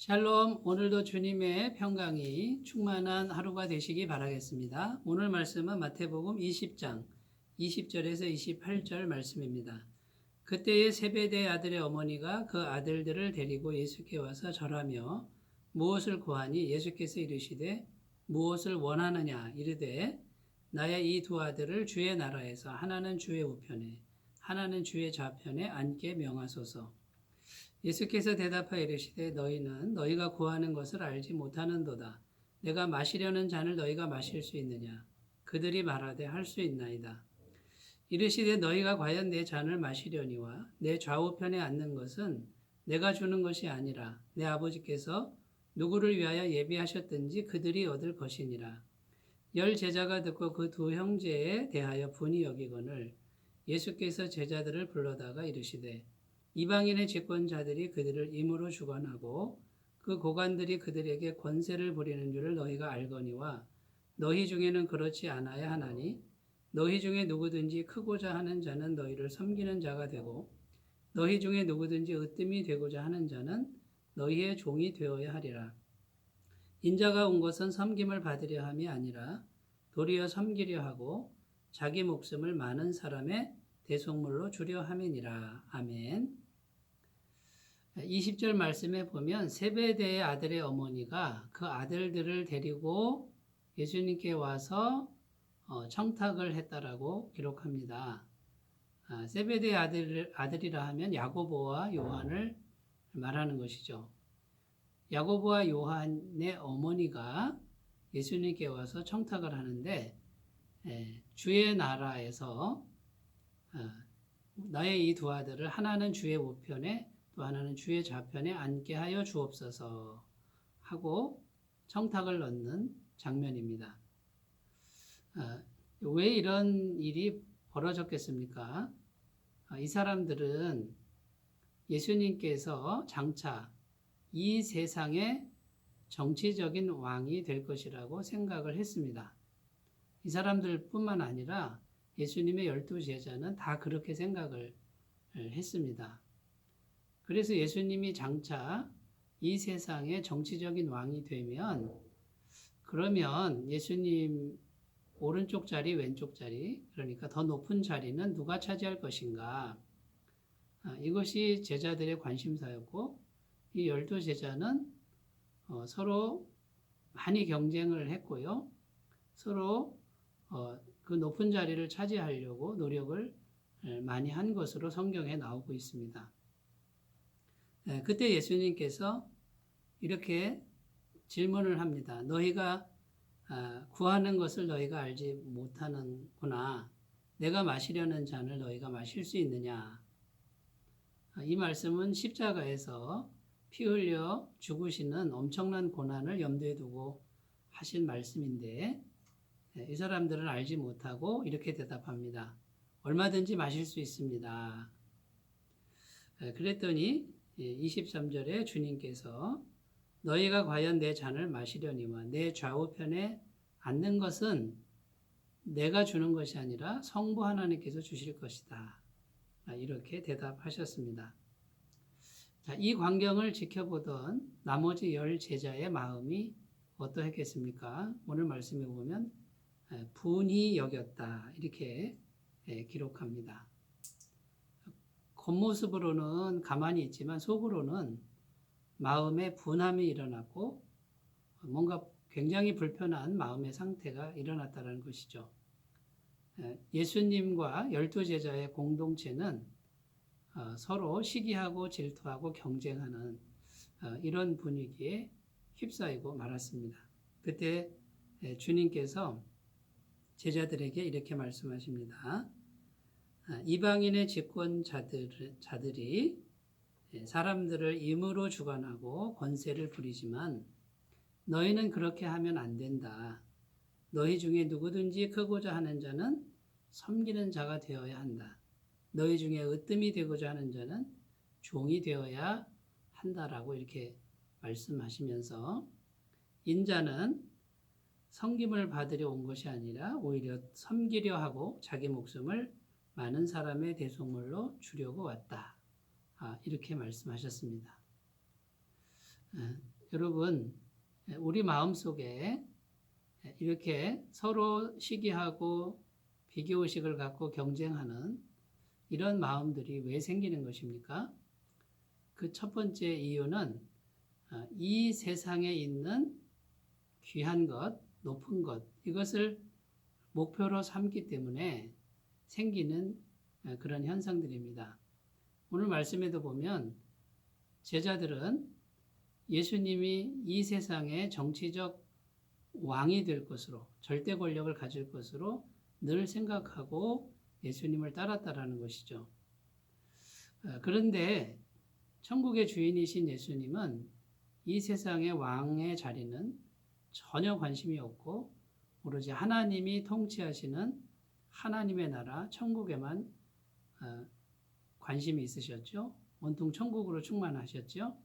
샬롬, 오늘도 주님의 평강이 충만한 하루가 되시기 바라겠습니다. 오늘 말씀은 마태복음 20장 20절에서 28절 말씀입니다. 그때에 세베대의 아들의 어머니가 그 아들들을 데리고 예수께 와서 절하며 무엇을 구하니 예수께서 이르시되 무엇을 원하느냐 이르되 나의 이 두 아들을 주의 나라에서 하나는 주의 우편에 하나는 주의 좌편에 앉게 명하소서. 예수께서 대답하여 이르시되 너희는 너희가 구하는 것을 알지 못하는도다. 내가 마시려는 잔을 너희가 마실 수 있느냐? 그들이 말하되 할 수 있나이다. 이르시되 너희가 과연 내 잔을 마시려니와 내 좌우편에 앉는 것은 내가 주는 것이 아니라 내 아버지께서 누구를 위하여 예비하셨든지 그들이 얻을 것이니라. 열 제자가 듣고 그 두 형제에 대하여 분이 여기거늘 예수께서 제자들을 불러다가 이르시되 이방인의 집권자들이 그들을 임으로 주관하고 그 고관들이 그들에게 권세를 부리는 줄을 너희가 알거니와 너희 중에는 그렇지 않아야 하나니 너희 중에 누구든지 크고자 하는 자는 너희를 섬기는 자가 되고 너희 중에 누구든지 으뜸이 되고자 하는 자는 너희의 종이 되어야 하리라. 인자가 온 것은 섬김을 받으려 함이 아니라 도리어 섬기려 하고 자기 목숨을 많은 사람의 대속물로 주려 함이니라. 아멘. 20절 말씀에 보면 세베대의 아들의 어머니가 그 아들들을 데리고 예수님께 와서 청탁을 했다라고 기록합니다. 세베대의 아들이라 하면 야고보와 요한을 말하는 것이죠. 야고보와 요한의 어머니가 예수님께 와서 청탁을 하는데 주의 나라에서 나의 이 두 아들을 하나는 주의 우편에 또 하나는 주의 좌편에 앉게 하여 주옵소서 하고 청탁을 넣는 장면입니다. 왜 이런 일이 벌어졌겠습니까? 이 사람들은 예수님께서 장차 이 세상의 정치적인 왕이 될 것이라고 생각을 했습니다. 이 사람들뿐만 아니라 예수님의 12 제자는 다 그렇게 생각을 했습니다. 그래서 예수님이 장차 이 세상의 정치적인 왕이 되면 그러면 예수님 오른쪽 자리, 왼쪽 자리, 그러니까 더 높은 자리는 누가 차지할 것인가? 이것이 제자들의 관심사였고 이 12 제자는 서로 많이 경쟁을 했고요. 서로 그 높은 자리를 차지하려고 노력을 많이 한 것으로 성경에 나오고 있습니다. 그때 예수님께서 이렇게 질문을 합니다. 너희가 구하는 것을 너희가 알지 못하는구나. 내가 마시려는 잔을 너희가 마실 수 있느냐. 이 말씀은 십자가에서 피 흘려 죽으시는 엄청난 고난을 염두에 두고 하신 말씀인데 이 사람들은 알지 못하고 이렇게 대답합니다. 얼마든지 마실 수 있습니다. 그랬더니 23절에 주님께서 너희가 과연 내 잔을 마시려니와 내 좌우편에 앉는 것은 내가 주는 것이 아니라 성부 하나님께서 주실 것이다. 이렇게 대답하셨습니다. 이 광경을 지켜보던 나머지 10 제자의 마음이 어떠했겠습니까? 오늘 말씀에 보면 분이 여겼다 이렇게 기록합니다. 겉모습으로는 가만히 있지만 속으로는 마음에 분함이 일어났고 뭔가 굉장히 불편한 마음의 상태가 일어났다는 것이죠. 예수님과 12 제자의 공동체는 서로 시기하고 질투하고 경쟁하는 이런 분위기에 휩싸이고 말았습니다. 그때 주님께서 제자들에게 이렇게 말씀하십니다. 이방인의 집권자들이 사람들을 임으로 주관하고 권세를 부리지만 너희는 그렇게 하면 안 된다. 너희 중에 누구든지 크고자 하는 자는 섬기는 자가 되어야 한다. 너희 중에 으뜸이 되고자 하는 자는 종이 되어야 한다라고 이렇게 말씀하시면서 인자는 섬김을 받으려 온 것이 아니라 오히려 섬기려 하고 자기 목숨을 많은 사람의 대속물로 주려고 왔다. 이렇게 말씀하셨습니다. 여러분, 우리 마음속에 이렇게 서로 시기하고 비교의식을 갖고 경쟁하는 이런 마음들이 왜 생기는 것입니까? 그 첫 번째 이유는 이 세상에 있는 귀한 것, 높은 것, 이것을 목표로 삼기 때문에 생기는 그런 현상들입니다. 오늘 말씀에도 보면 제자들은 예수님이 이 세상의 정치적 왕이 될 것으로, 절대 권력을 가질 것으로 늘 생각하고 예수님을 따랐다라는 것이죠. 그런데 천국의 주인이신 예수님은 이 세상의 왕의 자리는 전혀 관심이 없고 오로지 하나님이 통치하시는 하나님의 나라 천국에만 관심이 있으셨죠. 온통 천국으로 충만하셨죠.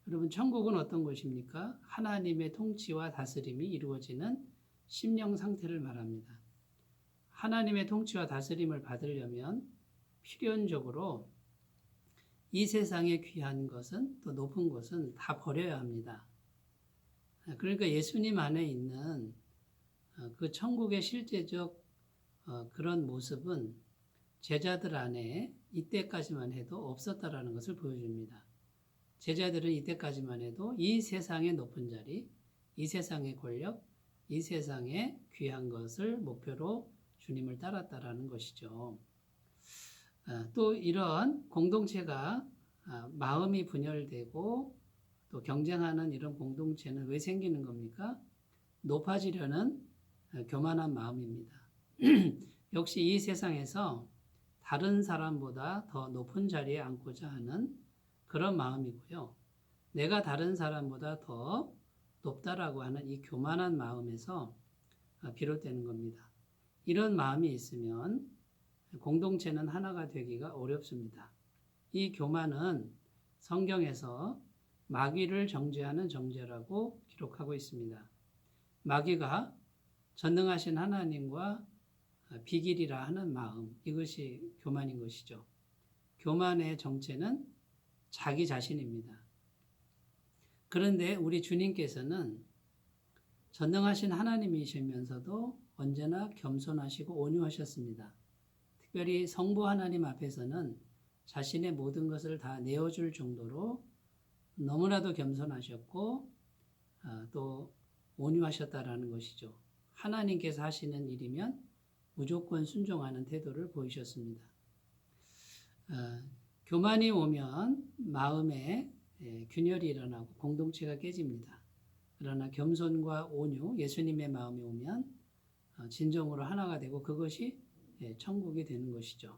여러분, 천국은 어떤 것입니까? 하나님의 통치와 다스림이 이루어지는 심령 상태를 말합니다. 하나님의 통치와 다스림을 받으려면 필연적으로 이 세상의 귀한 것은 또 높은 것은 다 버려야 합니다. 그러니까 예수님 안에 있는 그 천국의 실제적 그런 모습은 제자들 안에 이때까지만 해도 없었다라는 것을 보여줍니다. 제자들은 이때까지만 해도 이 세상의 높은 자리, 이 세상의 권력, 이 세상의 귀한 것을 목표로 주님을 따랐다라는 것이죠. 또 이런 공동체가 마음이 분열되고 또 경쟁하는 이런 공동체는 왜 생기는 겁니까? 높아지려는 교만한 마음입니다. 역시 이 세상에서 다른 사람보다 더 높은 자리에 앉고자 하는 그런 마음이고요. 내가 다른 사람보다 더 높다라고 하는 이 교만한 마음에서 비롯되는 겁니다. 이런 마음이 있으면 공동체는 하나가 되기가 어렵습니다. 이 교만은 성경에서 마귀를 정죄하는 정죄라고 기록하고 있습니다. 마귀가 전능하신 하나님과 비길이라 하는 마음, 이것이 교만인 것이죠. 교만의 정체는 자기 자신입니다. 그런데 우리 주님께서는 전능하신 하나님이시면서도 언제나 겸손하시고 온유하셨습니다. 특별히 성부 하나님 앞에서는 자신의 모든 것을 다 내어줄 정도로 너무나도 겸손하셨고 또 온유하셨다라는 것이죠. 하나님께서 하시는 일이면 무조건 순종하는 태도를 보이셨습니다. 교만이 오면 마음에 균열이 일어나고 공동체가 깨집니다. 그러나 겸손과 온유, 예수님의 마음이 오면 진정으로 하나가 되고 그것이 천국이 되는 것이죠.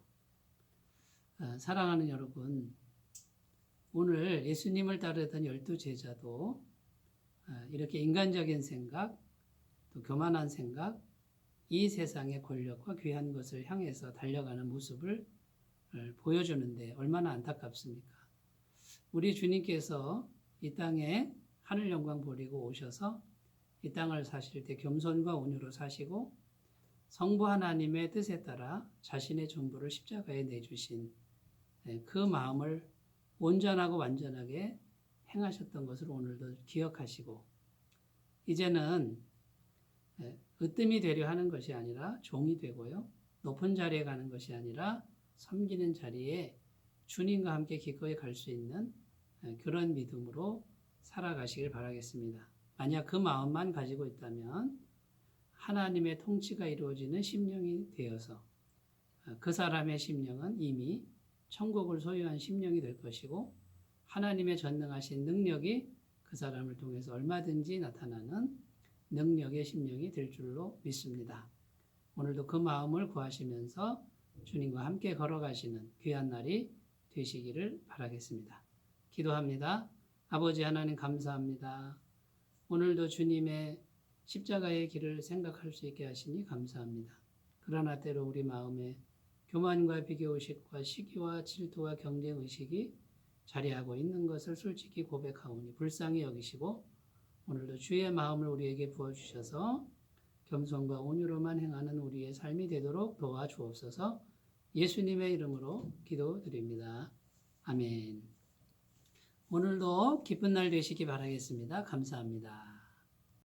사랑하는 여러분, 오늘 예수님을 따르던 12제자도 이렇게 인간적인 생각, 또 교만한 생각, 이 세상의 권력과 귀한 것을 향해서 달려가는 모습을 보여주는데 얼마나 안타깝습니까? 우리 주님께서 이 땅에 하늘 영광 버리고 오셔서 이 땅을 사실 때 겸손과 온유로 사시고 성부 하나님의 뜻에 따라 자신의 전부를 십자가에 내주신 그 마음을 온전하고 완전하게 행하셨던 것을 오늘도 기억하시고 이제는 으뜸이 되려 하는 것이 아니라 종이 되고요. 높은 자리에 가는 것이 아니라 섬기는 자리에 주님과 함께 기꺼이 갈 수 있는 그런 믿음으로 살아가시길 바라겠습니다. 만약 그 마음만 가지고 있다면 하나님의 통치가 이루어지는 심령이 되어서 그 사람의 심령은 이미 천국을 소유한 심령이 될 것이고 하나님의 전능하신 능력이 그 사람을 통해서 얼마든지 나타나는 능력의 심령이 될 줄로 믿습니다. 오늘도 그 마음을 구하시면서 주님과 함께 걸어가시는 귀한 날이 되시기를 바라겠습니다. 기도합니다. 아버지 하나님 감사합니다. 오늘도 주님의 십자가의 길을 생각할 수 있게 하시니 감사합니다. 그러나 때로 우리 마음에 교만과 비교의식과 시기와 질투와 경쟁의식이 자리하고 있는 것을 솔직히 고백하오니 불쌍히 여기시고 오늘도 주의 마음을 우리에게 부어주셔서 겸손과 온유로만 행하는 우리의 삶이 되도록 도와주옵소서. 예수님의 이름으로 기도드립니다. 아멘. 오늘도 기쁜 날 되시기 바라겠습니다. 감사합니다.